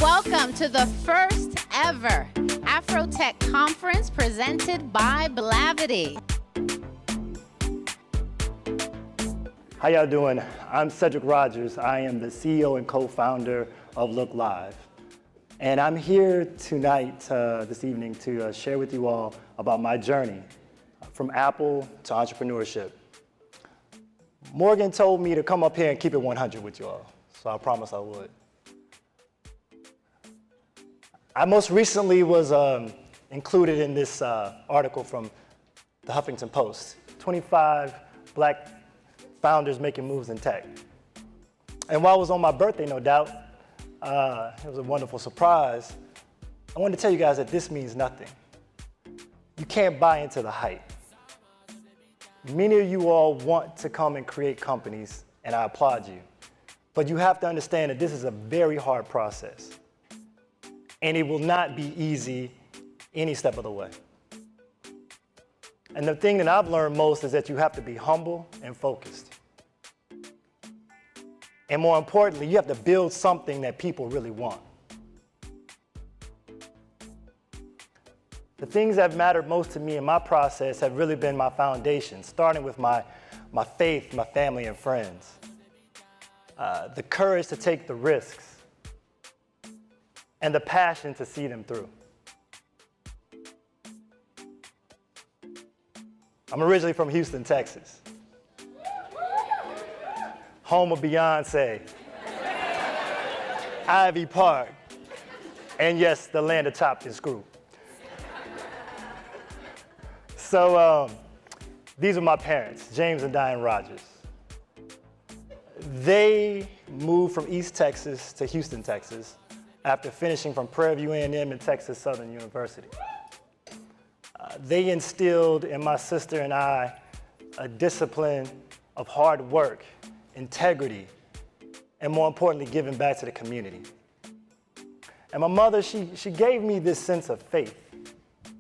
Welcome to the first ever AfroTech conference presented by Blavity. How y'all doing? I'm Cedric Rogers. I am the CEO and co-founder of Looklive. And I'm here tonight, this evening, to share with you all about my journey from Apple to entrepreneurship. Morgan told me to come up here and keep it 100 with you all, so I promised I would. I most recently was included in this article from the Huffington Post, 25 Black founders making moves in tech. And while it was on my birthday, no doubt, it was a wonderful surprise. I wanted to tell you guys that this means nothing. You can't buy into the hype. Many of you all want to come and create companies, and I applaud you. But you have to understand that this is a very hard process. And it will not be easy any step of the way. And the thing that I've learned most is that you have to be humble and focused. And more importantly, you have to build something that people really want. The things that have mattered most to me in my process have really been my foundation, starting with my faith, my family, and friends. The courage to take the risks, and the passion to see them through. I'm originally from Houston, Texas, home of Beyonce, Ivy Park, and yes, the land of chopped and screw. So these are my parents, James and Diane Rogers. They moved from East Texas to Houston, Texas, after finishing from Prairie View A&M and Texas Southern University. They instilled in my sister and I a discipline of hard work, integrity, and more importantly, giving back to the community. And my mother, she gave me this sense of faith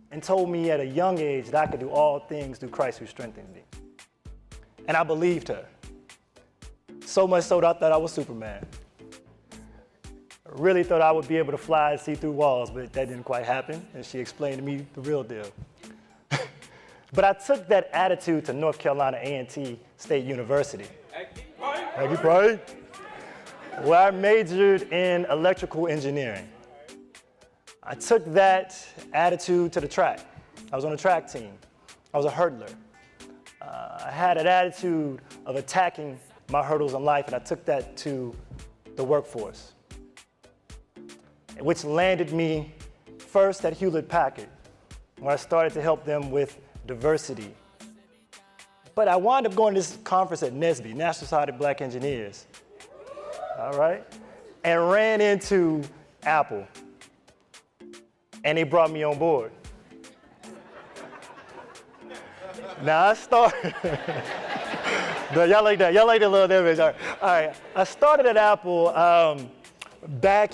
and told me at a young age that I could do all things through Christ who strengthened me. And I believed her. So much so that I thought I was Superman. Really thought I would be able to fly and see through walls, but that didn't quite happen, and she explained to me the real deal. But I took that attitude to North Carolina A&T State University, Aggie Pride, where I majored in electrical engineering. I took that attitude to the track. I was on the track team. I was a hurdler. I had an attitude of attacking my hurdles in life, and I took that to the workforce, which landed me first at Hewlett-Packard, where I started to help them with diversity. But I wound up going to this conference at NSBE, National Society of Black Engineers, all right, and ran into Apple, and they brought me on board. Now I started, y'all like that? Y'all like that little image? All right, I started at Apple back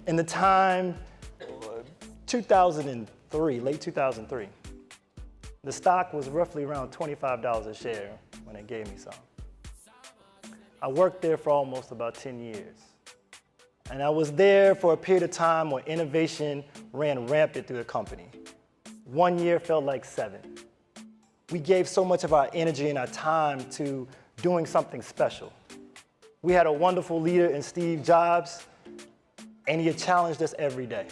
in the time, 2003, late 2003. The stock was roughly around $25 a share when they gave me some. I worked there for almost about 10 years. And I was there for a period of time when innovation ran rampant through the company. 1 year felt like 7. We gave so much of our energy and our time to doing something special. We had a wonderful leader in Steve Jobs, and he had challenged us every day.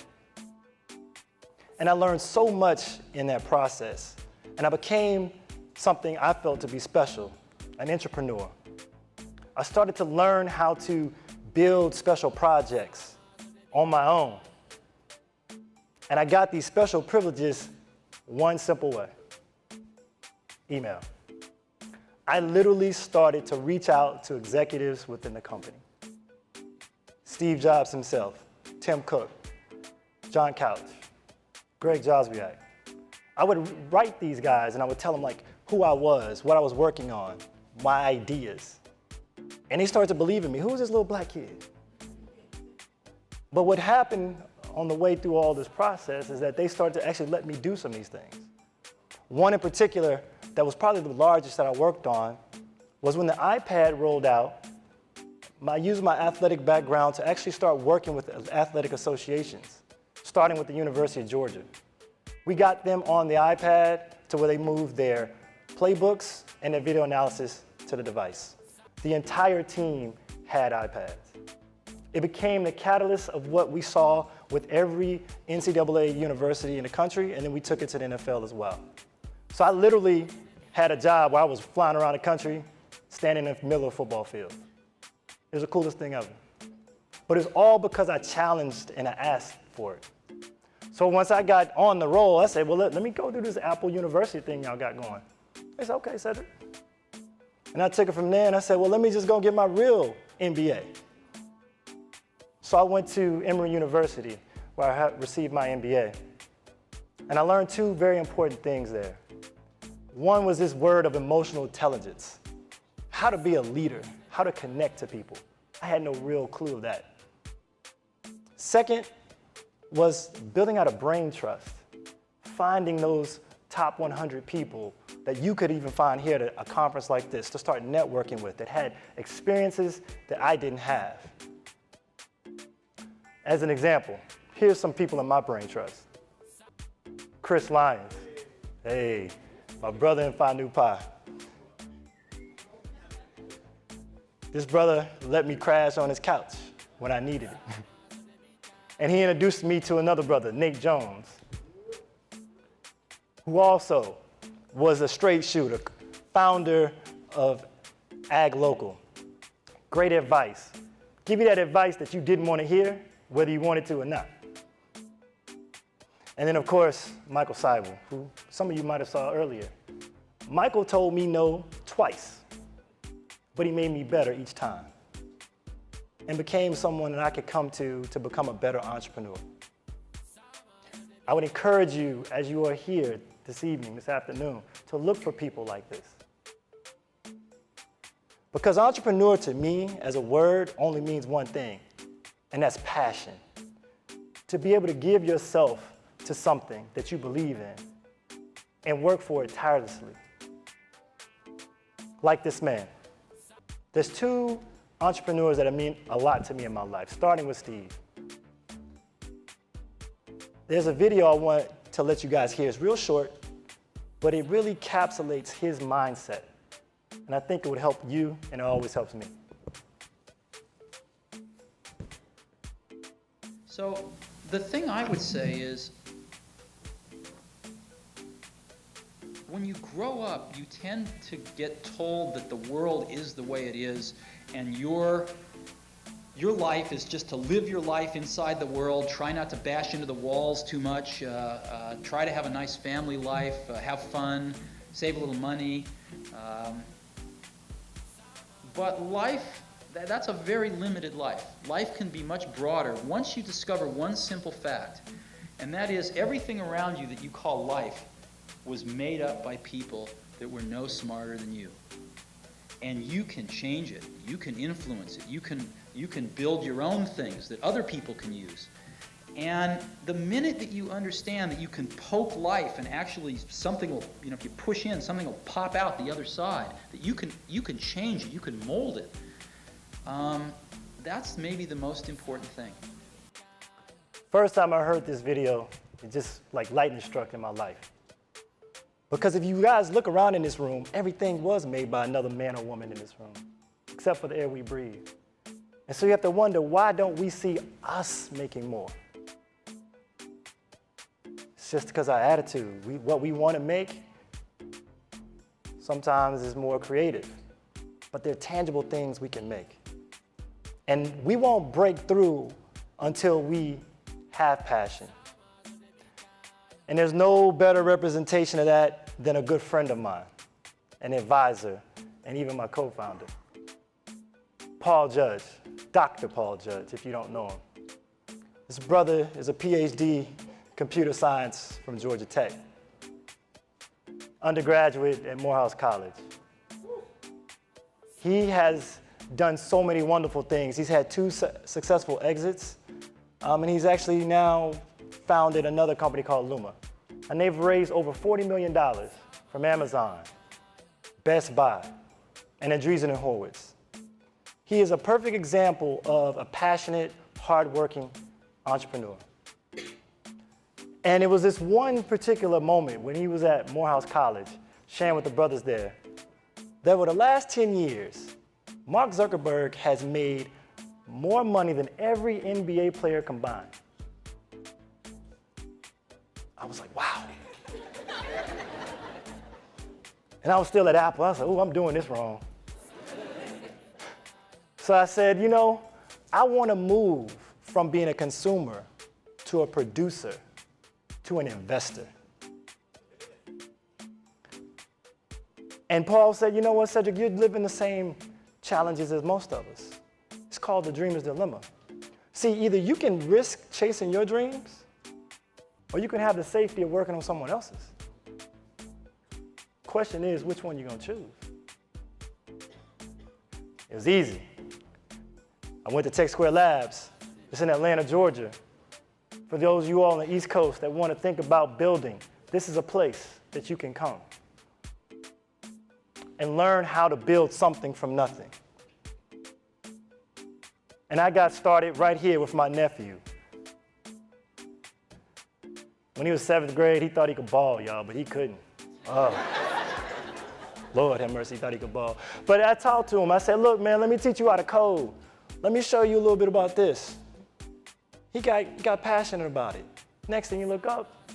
And I learned so much in that process. And I became something I felt to be special, an entrepreneur. I started to learn how to build special projects on my own. And I got these special privileges one simple way: email. I literally started to reach out to executives within the company. Steve Jobs himself, Tim Cook, John Couch, Greg Joswiak. I would write these guys and I would tell them like who I was, what I was working on, my ideas. And they started to believe in me. Who is this little black kid? But what happened on the way through all this process is that they started to actually let me do some of these things. One in particular that was probably the largest that I worked on was when the iPad rolled out. I used my athletic background to actually start working with athletic associations, starting with the University of Georgia. We got them on the iPad to where they moved their playbooks and their video analysis to the device. The entire team had iPads. It became the catalyst of what we saw with every NCAA university in the country, and then we took it to the NFL as well. So I literally had a job where I was flying around the country, standing in the middle of a football field. It was the coolest thing ever. But it's all because I challenged and I asked for it. So once I got on the roll, I said, well, let me go do this Apple University thing y'all got going. They said, okay, Cedric. And I took it from there and I said, well, let me just go get my real MBA. So I went to Emory University where I received my MBA. And I learned two very important things there. One was this word of emotional intelligence, how to be a leader, how to connect to people. I had no real clue of that. Second was building out a brain trust, finding those top 100 people that you could even find here at a conference like this to start networking with that had experiences that I didn't have. As an example, here's some people in my brain trust. Chris Lyons. Hey, my brother in Phi Nu Pi. This brother let me crash on his couch when I needed it. And he introduced me to another brother, Nate Jones, who also was a straight shooter, founder of Ag Local. Great advice. Give you that advice that you didn't want to hear, whether you wanted to or not. And then, of course, Michael Seibel, who some of you might have saw earlier. Michael told me no twice, but he made me better each time and became someone that I could come to become a better entrepreneur. I would encourage you, as you are here this evening, this afternoon, to look for people like this. Because entrepreneur to me, as a word, only means one thing, and that's passion. To be able to give yourself to something that you believe in and work for it tirelessly. Like this man. There's two entrepreneurs that mean a lot to me in my life, starting with Steve. There's a video I want to let you guys hear. It's real short, but it really encapsulates his mindset. And I think it would help you, and it always helps me. So the thing I would say is, when you grow up, you tend to get told that the world is the way it is, and your life is just to live your life inside the world, try not to bash into the walls too much, try to have a nice family life, have fun, save a little money. But life, that's a very limited life. Life can be much broader once you discover one simple fact, and that is everything around you that you call life was made up by people that were no smarter than you. And you can change it, you can influence it, you can build your own things that other people can use. And the minute that you understand that you can poke life and actually something will, if you push in, something will pop out the other side, that you can change it, you can mold it, that's maybe the most important thing. First time I heard this video, it just like lightning struck in my life. Because if you guys look around in this room, everything was made by another man or woman in this room, except for the air we breathe. And so you have to wonder, why don't we see us making more? It's just because our attitude, what we want to make, sometimes is more creative. But they're tangible things we can make. And we won't break through until we have passion. And there's no better representation of that than a good friend of mine, an advisor, and even my co-founder, Paul Judge, Dr. Paul Judge, if you don't know him. This brother is a PhD computer science from Georgia Tech, undergraduate at Morehouse College. He has done so many wonderful things. He's had 2 successful exits, and he's actually now founded another company called Luma. And they've raised over $40 million from Amazon, Best Buy, and Andreessen and Horowitz. He is a perfect example of a passionate, hardworking entrepreneur. And it was this one particular moment when he was at Morehouse College, sharing with the brothers there, that over the last 10 years, Mark Zuckerberg has made more money than every NBA player combined. I was like, wow. And I was still at Apple. I was like, oh, I'm doing this wrong. So I said, you know, I want to move from being a consumer to a producer to an investor. And Paul said, you know what, Cedric, you're living the same challenges as most of us. It's called the dreamer's dilemma. See, either you can risk chasing your dreams, or you can have the safety of working on someone else's. Question is, which one you're gonna choose? It was easy. I went to Tech Square Labs. It's in Atlanta, Georgia. For those of you all on the East Coast that want to think about building, this is a place that you can come and learn how to build something from nothing. And I got started right here with my nephew. When he was 7th grade, he thought he could ball, y'all, but he couldn't. Oh. Lord have mercy, he thought he could ball. But I talked to him. I said, look, man, let me teach you how to code. Let me show you a little bit about this. He got passionate about it. Next thing you look up,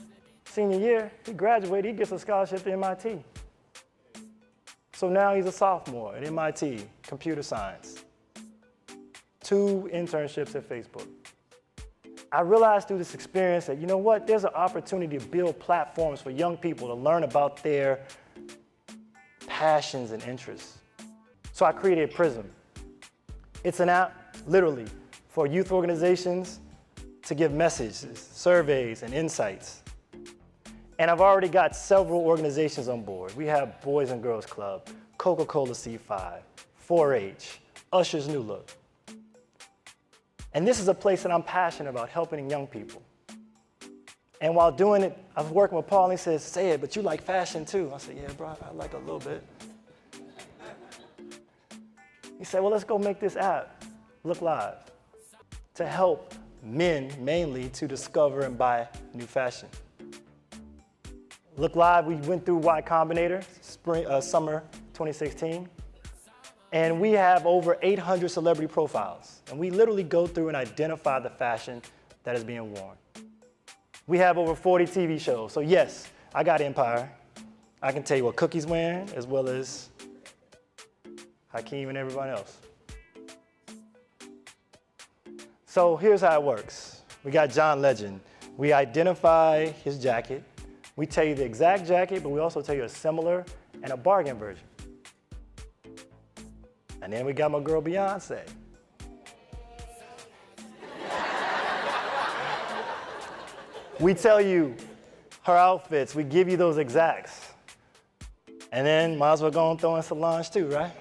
senior year, he graduated, he gets a scholarship to MIT. So now he's a sophomore at MIT, computer science. 2 internships at Facebook. I realized through this experience that, you know what, there's an opportunity to build platforms for young people to learn about their passions and interests. So I created Prism. It's an app, literally, for youth organizations to give messages, surveys, and insights. And I've already got several organizations on board. We have Boys and Girls Club, Coca-Cola C5, 4-H, Usher's New Look. And this is a place that I'm passionate about, helping young people. And while doing it, I was working with Paul, and he says, say it, but you like fashion too. I said, yeah, bro, I like a little bit. He said, well, let's go make this app, Looklive, to help men mainly to discover and buy new fashion. Looklive, we went through Y Combinator, summer 2016. And we have over 800 celebrity profiles. And we literally go through and identify the fashion that is being worn. We have over 40 TV shows. So yes, I got Empire. I can tell you what Cookie's wearing, as well as Hakeem and everyone else. So here's how it works. We got John Legend. We identify his jacket. We tell you the exact jacket, but we also tell you a similar and a bargain version. And then we got my girl Beyonce. We tell you her outfits, we give you those exacts. And then might as well go and throw in Solange too, right?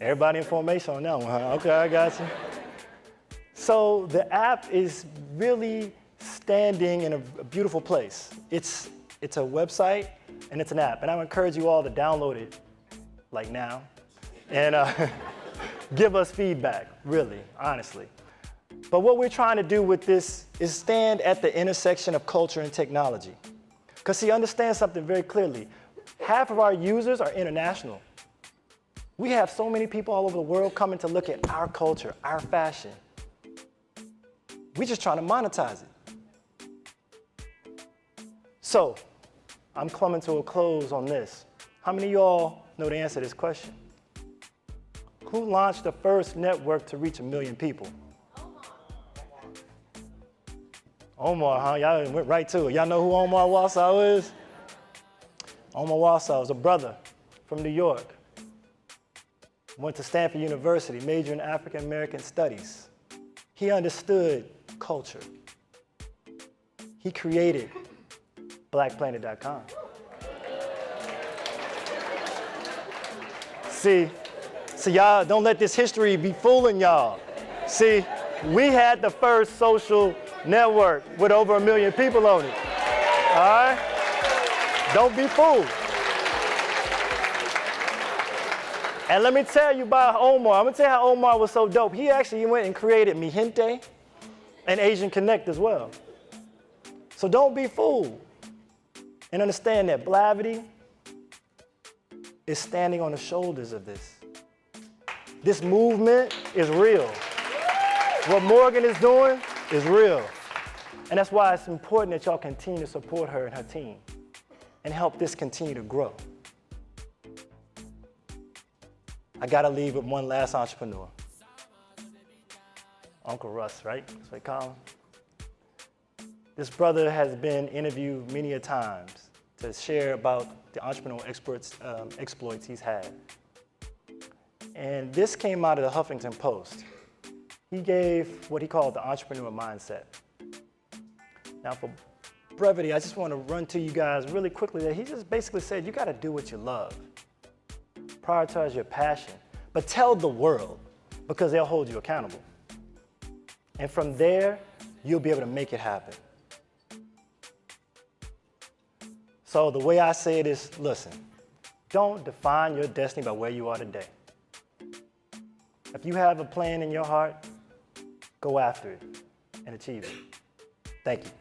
Everybody in formation on that one, huh? Okay, I got you. So the app is really standing in a beautiful place. It's a website and it's an app, and I would encourage you all to download it like now, and give us feedback, really, honestly. But what we're trying to do with this is stand at the intersection of culture and technology. Because see, understand something very clearly. Half of our users are international. We have so many people all over the world coming to look at our culture, our fashion. We're just trying to monetize it. So, I'm coming to a close on this. How many of y'all know the answer to this question? Who launched the first network to reach 1 million people? Omar, huh? Y'all went right to it. Y'all know who Omar Warsau is? Omar Warsau is a brother from New York. Went to Stanford University, majored in African American studies. He understood culture. He created BlackPlanet.com. See, y'all, don't let this history be fooling y'all. See, we had the first social network with over 1 million people on it. All right? Don't be fooled. And let me tell you about Omar. I'm gonna tell you how Omar was so dope. He actually went and created Mi Gente and Asian Connect as well. So don't be fooled. And understand that Blavity is standing on the shoulders of this. This movement is real. What Morgan is doing is real. And that's why it's important that y'all continue to support her and her team and help this continue to grow. I gotta leave with one last entrepreneur. Uncle Russ, right? That's what they call him. This brother has been interviewed many a times to share about the entrepreneurial exploits he's had. And this came out of the Huffington Post. He gave what he called the entrepreneur mindset. Now for brevity, I just want to run to you guys really quickly that he just basically said, you gotta do what you love. Prioritize your passion, but tell the world because they'll hold you accountable. And from there, you'll be able to make it happen. So the way I say it is, listen, don't define your destiny by where you are today. If you have a plan in your heart, go after it and achieve it. Thank you.